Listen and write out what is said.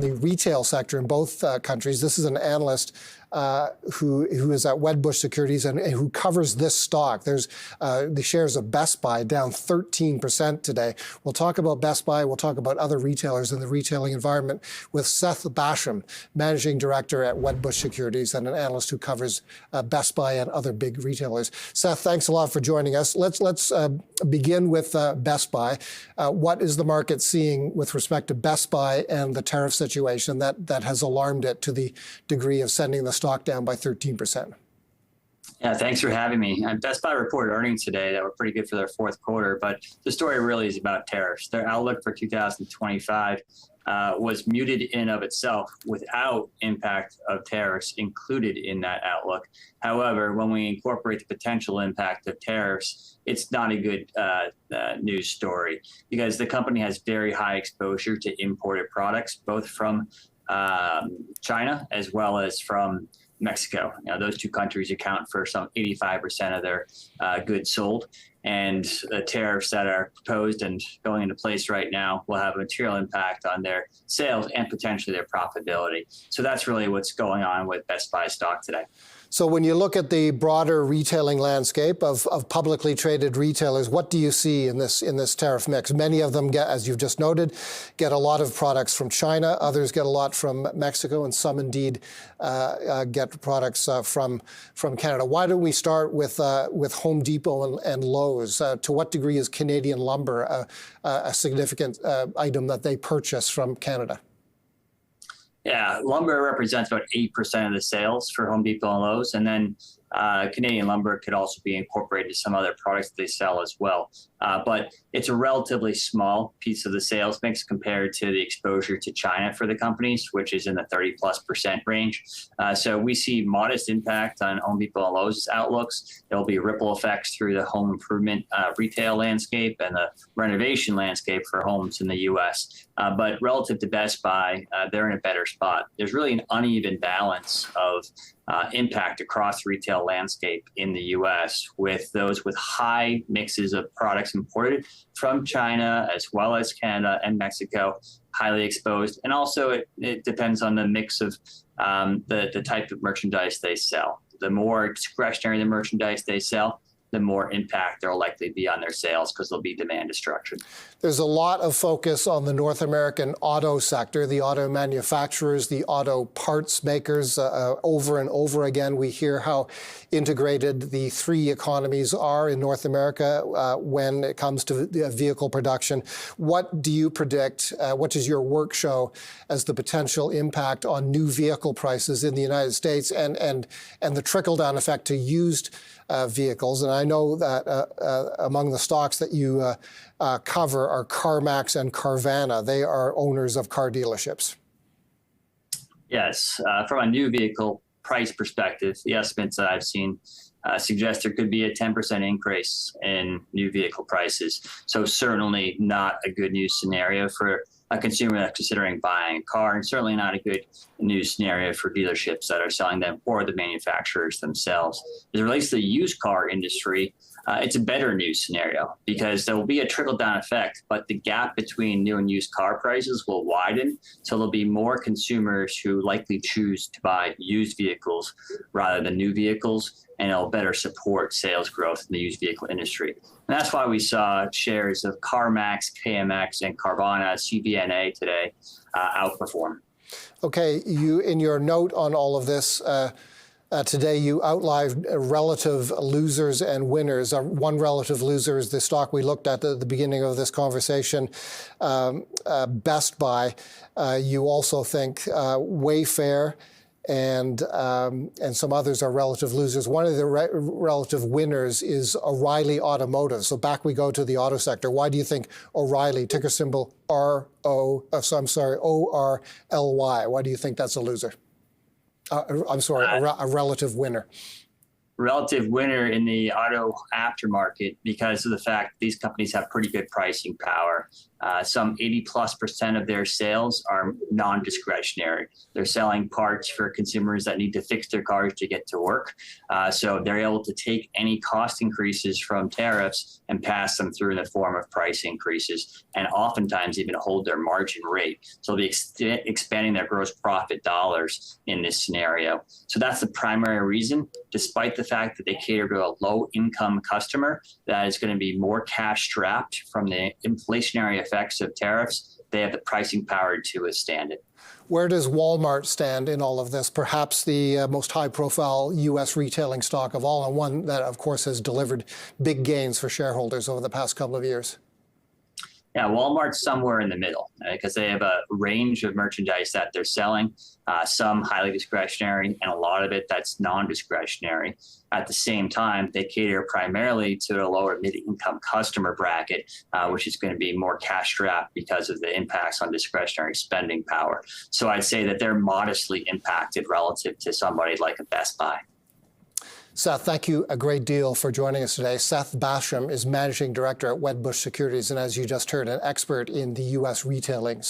the retail sector in both countries. This is an analyst who is at Wedbush Securities and who covers this stock. There's the shares of Best Buy down 13% today. We'll talk about Best Buy. We'll talk about other retailers in the retailing environment with Seth Basham, managing director at Wedbush Securities and an analyst who covers Best Buy and other big retailers. Seth, thanks a lot for joining us. Let's begin with Best Buy. What is the market seeing with respect to Best Buy and the tariff situation that has alarmed it to the degree of sending the stock down by 13%? Yeah, thanks for having me. Best Buy reported earnings today that were pretty good for their fourth quarter, but the story really is about tariffs. Their outlook for 2025 was muted in and of itself without impact of tariffs included in that outlook. However, when we incorporate the potential impact of tariffs, it's not a good news story because the company has very high exposure to imported products, both from China as well as from Mexico. Now, those two countries account for some 85% of their goods sold, and the tariffs that are proposed and going into place right now will have a material impact on their sales and potentially their profitability. So that's really what's going on with Best Buy stock today. So when you look at the broader retailing landscape of publicly traded retailers, what do you see in this tariff mix? Many of them get, as you've just noted, get a lot of products from China. Others get a lot from Mexico, and some indeed get products from Canada. Why don't we start with Home Depot and Lowe's? To what degree is Canadian lumber a significant item that they purchase from Canada? Yeah, lumber represents about 8% of the sales for Home Depot and Lowe's, and then Canadian lumber could also be incorporated to some other products that they sell as well. But it's a relatively small piece of the sales mix compared to the exposure to China for the companies, which is in the 30+% range. So we see modest impact on Home Depot and Lowe's outlooks. There'll be ripple effects through the home improvement retail landscape and the renovation landscape for homes in the U.S. But relative to Best Buy, they're in a better spot. There's really an uneven balance of impact across the retail landscape in the U.S. with those with high mixes of products imported from China as well as Canada and Mexico, highly exposed. And also it depends on the mix of the type of merchandise they sell. The more discretionary the merchandise they sell, the more impact there will likely be on their sales because there'll be demand destruction. There's a lot of focus on the North American auto sector, the auto manufacturers, the auto parts makers. Over and over again, we hear how integrated the three economies are in North America when it comes to vehicle production. What do you predict? What does your work show as the potential impact on new vehicle prices in the United States and the trickle-down effect to used vehicles? And I know that among the stocks that you cover are CarMax and Carvana. They are owners of car dealerships. Yes, from a new vehicle price perspective, the estimates that I've seen suggest there could be a 10% increase in new vehicle prices. So certainly not a good news scenario for a consumer that's considering buying a car, and certainly not a good news scenario for dealerships that are selling them or the manufacturers themselves. As it relates to the used car industry, it's a better news scenario because there will be a trickle-down effect, but the gap between new and used car prices will widen, so there'll be more consumers who likely choose to buy used vehicles rather than new vehicles, and it'll better support sales growth in the used vehicle industry. And that's why we saw shares of CarMax, KMX, and Carvana, CVNA today outperform. Okay, you in your note on all of this, today, you outlined relative losers and winners. One relative loser is the stock we looked at the beginning of this conversation, Best Buy. You also think Wayfair and some others are relative losers. One of the relative winners is O'Reilly Automotive. So back we go to the auto sector. Why do you think O'Reilly, ticker symbol ORLY, why do you think that's a loser? I'm sorry, a relative winner. Relative winner in the auto aftermarket because of the fact these companies have pretty good pricing power. Some 80+% of their sales are non-discretionary. They're selling parts for consumers that need to fix their cars to get to work. So they're able to take any cost increases from tariffs and pass them through in the form of price increases, and oftentimes even hold their margin rate. So they'll be expanding their gross profit dollars in this scenario. So that's the primary reason, despite the fact that they cater to a low-income customer that is going to be more cash-strapped from the inflationary effects of tariffs. They have the pricing power to withstand it. Where does Walmart stand in all of this? Perhaps the most high-profile U.S. retailing stock of all, and one that, of course, has delivered big gains for shareholders over the past couple of years. Yeah, Walmart's somewhere in the middle because they have a range of merchandise that they're selling, some highly discretionary and a lot of it that's non-discretionary. At the same time, they cater primarily to a lower mid-income customer bracket, which is going to be more cash-strapped because of the impacts on discretionary spending power. So I'd say that they're modestly impacted relative to somebody like a Best Buy. Seth, thank you a great deal for joining us today. Seth Basham is Managing Director at Wedbush Securities, and as you just heard, an expert in the U.S. retailing sector.